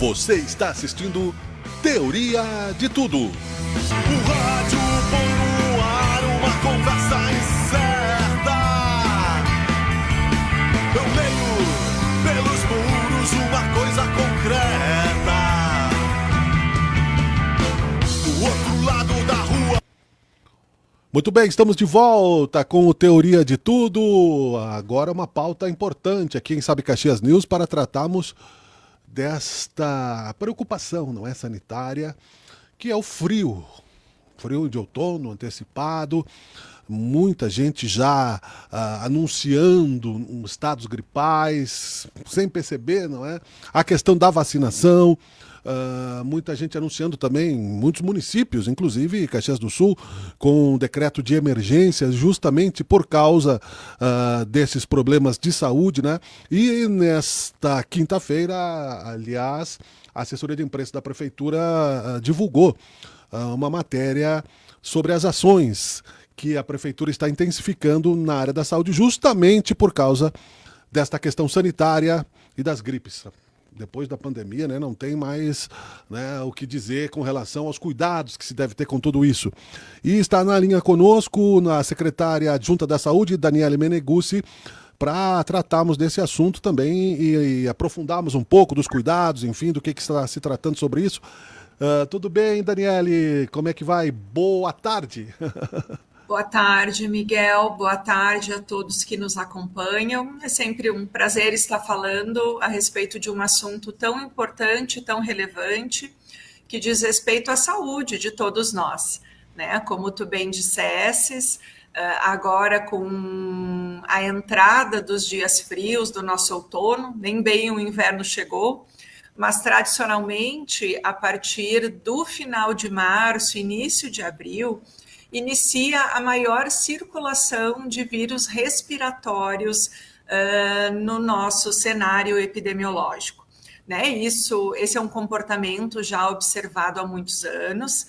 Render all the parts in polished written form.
Você está assistindo Teoria de Tudo. O rádio põe no ar uma conversa incerta. Eu leio pelos muros uma coisa concreta. Do outro lado da rua. Muito bem, estamos de volta com o Teoria de Tudo. Agora uma pauta importante aqui em Sabe Caxias News para tratarmos desta preocupação, não é, sanitária, que é o frio. Frio de outono antecipado, muita gente já anunciando estados gripais, sem perceber, não é? A questão da vacinação, muita gente anunciando também, muitos municípios, inclusive Caxias do Sul, com um decreto de emergência justamente por causa desses problemas de saúde, né? E nesta quinta-feira, aliás, a assessoria de imprensa da prefeitura divulgou uma matéria sobre as ações que a prefeitura está intensificando na área da saúde, justamente por causa desta questão sanitária e das gripes. Depois da pandemia, né, não tem mais, né, o que dizer com relação aos cuidados que se deve ter com tudo isso. E está na linha conosco a secretária adjunta da Saúde, Daniele Meneguzzi, para tratarmos desse assunto também e aprofundarmos um pouco dos cuidados, enfim, do que está se tratando sobre isso. Tudo bem, Daniele? Como é que vai? Boa tarde. Boa tarde, Miguel. Boa tarde a todos que nos acompanham. É sempre um prazer estar falando a respeito de um assunto tão importante, tão relevante, que diz respeito à saúde de todos nós, né? Como tu bem dissesses, agora com a entrada dos dias frios do nosso outono, nem bem o inverno chegou, mas tradicionalmente, a partir do final de março, início de abril, inicia a maior circulação de vírus respiratórios no nosso cenário epidemiológico, né? Esse é um comportamento já observado há muitos anos,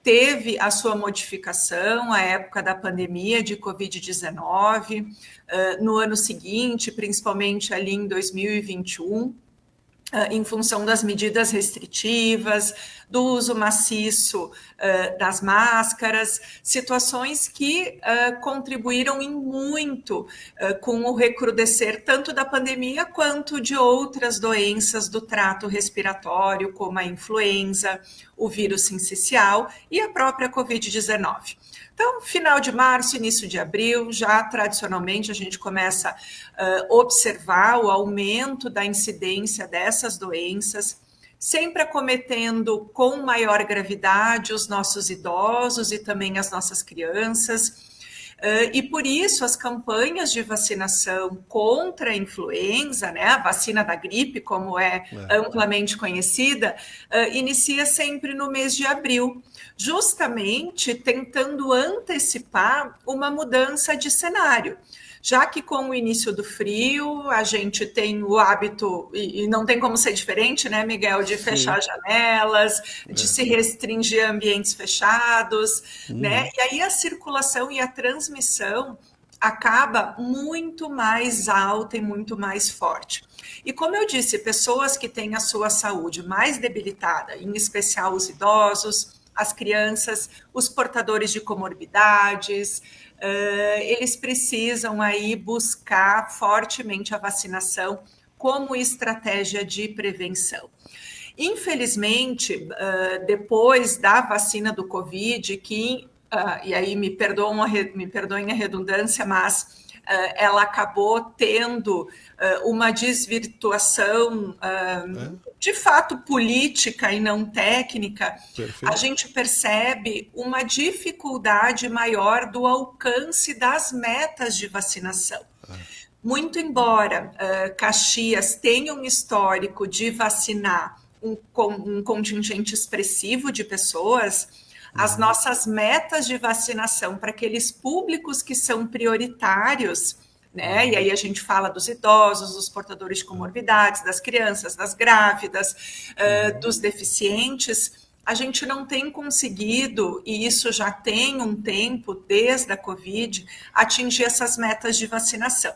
teve a sua modificação à época da pandemia de Covid-19, no ano seguinte, principalmente ali em 2021, em função das medidas restritivas, do uso maciço das máscaras, situações que contribuíram em muito com o recrudescer tanto da pandemia quanto de outras doenças do trato respiratório, como a influenza, o vírus sincicial e a própria Covid-19. Então, final de março, início de abril, já tradicionalmente a gente começa a observar o aumento da incidência dessas doenças, sempre acometendo com maior gravidade os nossos idosos e também as nossas crianças. E por isso as campanhas de vacinação contra a influenza, né, a vacina da gripe, como é amplamente conhecida, inicia sempre no mês de abril, justamente tentando antecipar uma mudança de cenário. Já que com o início do frio, a gente tem o hábito, e não tem como ser diferente, né, Miguel, de fechar janelas, de se restringir a ambientes fechados, né? E aí a circulação e a transmissão acaba muito mais alta e muito mais forte. E como eu disse, pessoas que têm a sua saúde mais debilitada, em especial os idosos, as crianças, os portadores de comorbidades, eles precisam aí buscar fortemente a vacinação como estratégia de prevenção. Infelizmente, depois da vacina do Covid, e aí me perdoem a redundância, mas ela acabou tendo uma desvirtuação de fato política e não técnica. Perfeito. A gente percebe uma dificuldade maior do alcance das metas de vacinação. Muito embora Caxias tenha um histórico de vacinar um contingente expressivo de pessoas, as nossas metas de vacinação para aqueles públicos que são prioritários, né? E aí a gente fala dos idosos, dos portadores de comorbidades, das crianças, das grávidas, dos deficientes, a gente não tem conseguido, e isso já tem um tempo, desde a Covid, atingir essas metas de vacinação.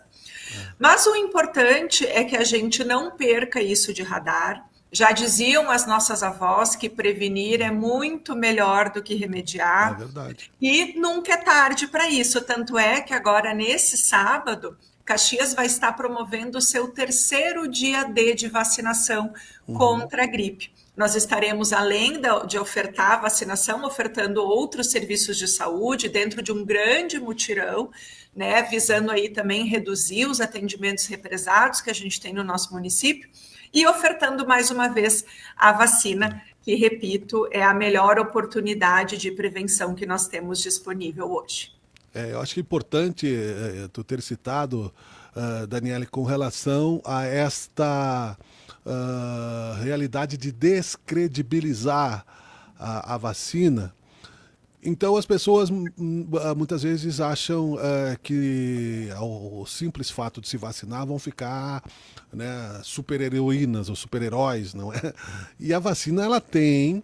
Mas o importante é que a gente não perca isso de radar, Já diziam as nossas avós que prevenir é muito melhor do que É remediar, verdade. e nunca é tarde para isso. Tanto é que agora, nesse sábado, Caxias vai estar promovendo o seu terceiro dia D de vacinação Uhum. contra a gripe. Nós estaremos, além de ofertar a vacinação, ofertando outros serviços de saúde dentro de um grande mutirão, né, visando aí também reduzir os atendimentos represados que a gente tem no nosso município e ofertando mais uma vez a vacina, que, repito, é a melhor oportunidade de prevenção que nós temos disponível hoje. Eu acho que é importante tu ter citado, Daniele, com relação a esta realidade de descredibilizar a vacina. Então as pessoas muitas vezes acham que o simples fato de se vacinar vão ficar, né, super-heroínas ou super-heróis, não é? E a vacina ela tem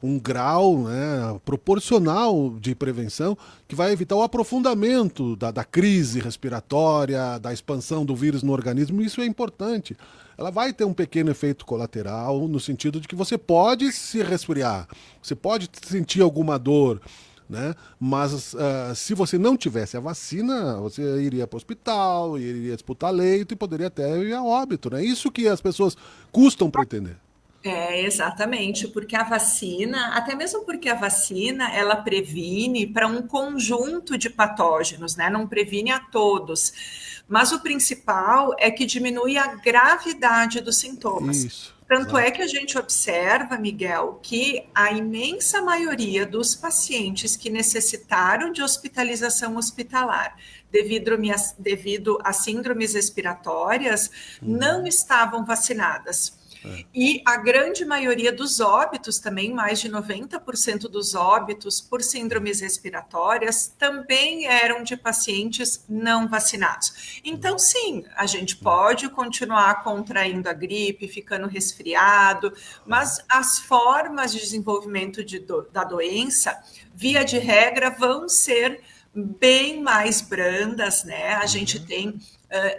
um grau, né, proporcional de prevenção que vai evitar o aprofundamento da crise respiratória, da expansão do vírus no organismo. Isso é importante. Ela vai ter um pequeno efeito colateral no sentido de que você pode se resfriar, você pode sentir alguma dor, né? Mas se você não tivesse a vacina, você iria para o hospital, iria disputar leito e poderia até ir a óbito, né? Isso que as pessoas custam para entender. É, exatamente, porque a vacina, até mesmo porque a vacina, ela previne para um conjunto de patógenos, né? Não previne a todos. Mas o principal é que diminui a gravidade dos sintomas. Isso, Tanto é exato. que a gente observa, Miguel, que a imensa maioria dos pacientes que necessitaram de hospitalização hospitalar devido a síndromes respiratórias não Uhum. estavam vacinadas. É. E a grande maioria dos óbitos, também mais de 90% dos óbitos por síndromes respiratórias, também eram de pacientes não vacinados. Então, sim, a gente pode continuar contraindo a gripe, ficando resfriado, mas as formas de desenvolvimento da doença, via de regra, vão ser bem mais brandas, né? A gente Uhum. tem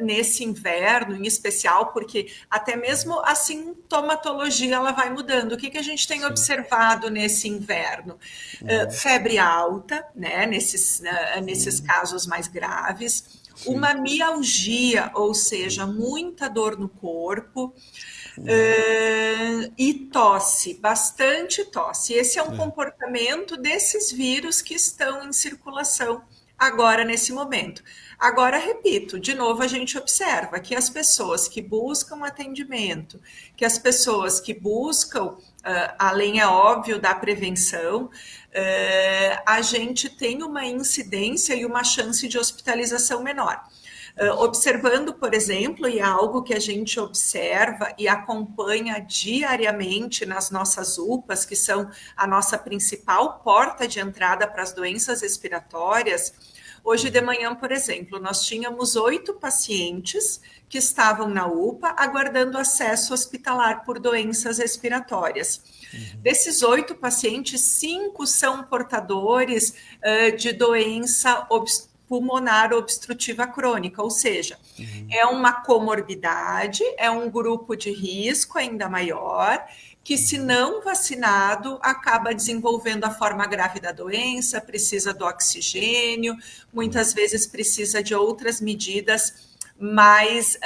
nesse inverno, em especial, porque até mesmo a sintomatologia ela vai mudando. O que, que a gente tem Sim. observado nesse inverno? Uhum. Febre alta, né? Nesses casos mais graves. Sim. Uma mialgia, ou seja, muita dor no corpo, Uhum. e tosse, bastante tosse. Esse é um É. comportamento desses vírus que estão em circulação agora nesse momento. Agora, repito, de novo a gente observa que as pessoas que buscam atendimento, que as pessoas que buscam, além, é óbvio, da prevenção, a gente tem uma incidência e uma chance de hospitalização menor. Observando, por exemplo, e é algo que a gente observa e acompanha diariamente nas nossas UPAs, que são a nossa principal porta de entrada para as doenças respiratórias. Hoje de manhã, por exemplo, nós tínhamos 8 pacientes que estavam na UPA aguardando acesso hospitalar por doenças respiratórias. Desses 8 pacientes, 5 são portadores de doença pulmonar obstrutiva crônica, ou seja, Uhum. é uma comorbidade, é um grupo de risco ainda maior, que se Uhum. não vacinado acaba desenvolvendo a forma grave da doença, precisa do oxigênio, muitas vezes precisa de outras medidas mais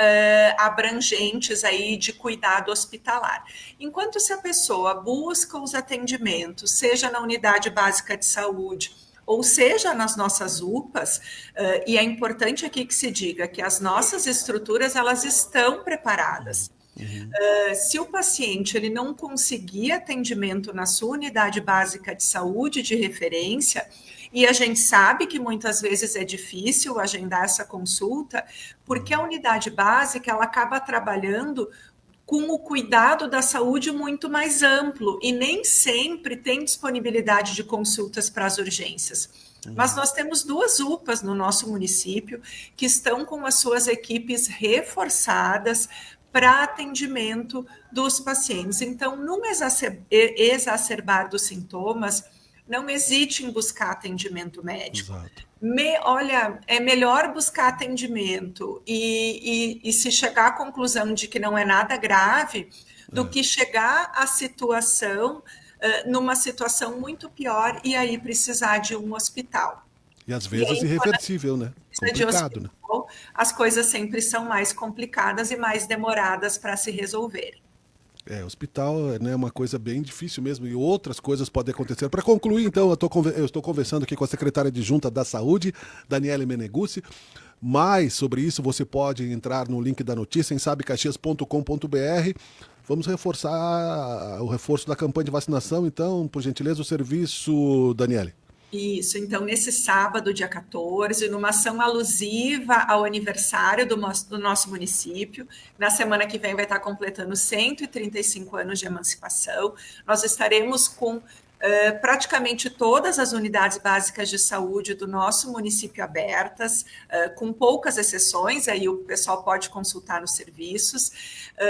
abrangentes aí de cuidado hospitalar. Enquanto se a pessoa busca os atendimentos, seja na unidade básica de saúde, ou seja, nas nossas UPAs, e é importante aqui que se diga que as nossas estruturas elas estão preparadas. Uhum. Se o paciente ele não conseguir atendimento na sua unidade básica de saúde de referência, e a gente sabe que muitas vezes é difícil agendar essa consulta, porque a unidade básica ela acaba trabalhando com o cuidado da saúde muito mais amplo e nem sempre tem disponibilidade de consultas para as urgências. Mas Uhum. nós temos 2 UPAs no nosso município que estão com as suas equipes reforçadas para atendimento dos pacientes. Então, num exacerbar dos sintomas, não hesite em buscar atendimento médico. Exato. Olha, é melhor buscar atendimento e se chegar à conclusão de que não é nada grave, do que chegar à situação, numa situação muito pior, e aí precisar de um hospital. E às vezes aí, irreversível, né? Complicado, né? As coisas sempre são mais complicadas e mais demoradas para se resolver. Hospital, né, é uma coisa bem difícil mesmo, e outras coisas podem acontecer. Para concluir, então, eu estou conversando aqui com a secretária adjunta da Saúde, Daniele Meneguzzi. Mais sobre isso você pode entrar no link da notícia em sabecaxias.com.br. Vamos reforçar o reforço da campanha de vacinação, então, por gentileza, o serviço, Daniele. Isso, então nesse sábado, dia 14, numa ação alusiva ao aniversário do nosso município, na semana que vem vai estar completando 135 anos de emancipação, nós estaremos com praticamente todas as unidades básicas de saúde do nosso município abertas, com poucas exceções, aí o pessoal pode consultar nos serviços,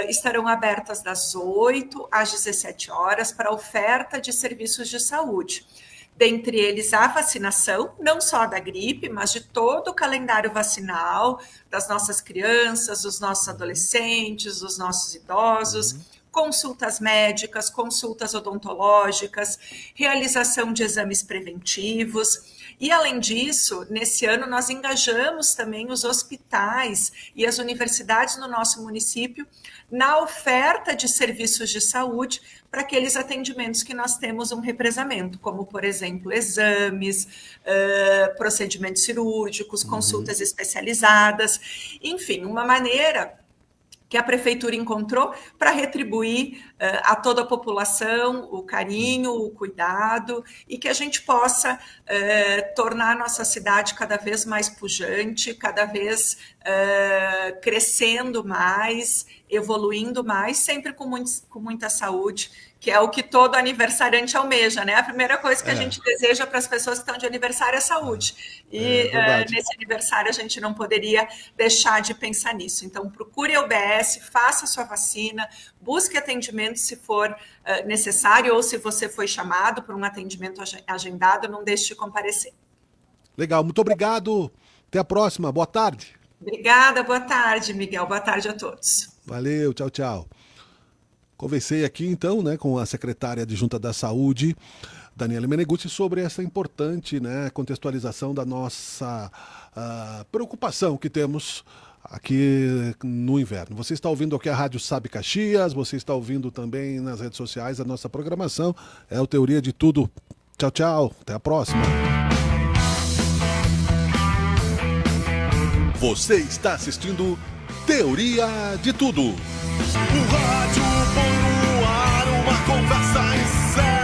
estarão abertas das 8 às 17 horas para oferta de serviços de saúde. Dentre eles a vacinação, não só da gripe, mas de todo o calendário vacinal das nossas crianças, dos nossos adolescentes, dos nossos idosos, consultas médicas, consultas odontológicas, realização de exames preventivos. E, além disso, nesse ano nós engajamos também os hospitais e as universidades no nosso município na oferta de serviços de saúde para aqueles atendimentos que nós temos um represamento, como, por exemplo, exames, procedimentos cirúrgicos, consultas especializadas, enfim, uma maneira que a prefeitura encontrou para retribuir a toda a população o carinho, o cuidado, e que a gente possa tornar a nossa cidade cada vez mais pujante, cada vez crescendo mais, evoluindo mais, sempre com muita saúde, que é o que todo aniversariante almeja, né? A primeira coisa que a gente deseja para as pessoas que estão de aniversário é saúde. E nesse aniversário a gente não poderia deixar de pensar nisso. Então, procure a UBS, faça a sua vacina, busque atendimento se for necessário, ou se você foi chamado por um atendimento agendado, não deixe de comparecer. Legal, muito obrigado. Até a próxima. Boa tarde. Obrigada, boa tarde, Miguel. Boa tarde a todos. Valeu, tchau, tchau. Conversei aqui, então, né, com a secretária adjunta da Saúde, Daniele Meneguzzi, sobre essa importante, né, contextualização da nossa preocupação que temos aqui no inverno. Você está ouvindo aqui a Rádio Sabe Caxias, você está ouvindo também nas redes sociais a nossa programação. É o Teoria de Tudo. Tchau, tchau. Até a próxima. Você está assistindo Teoria de Tudo. O rádio põe no ar uma conversa em sério.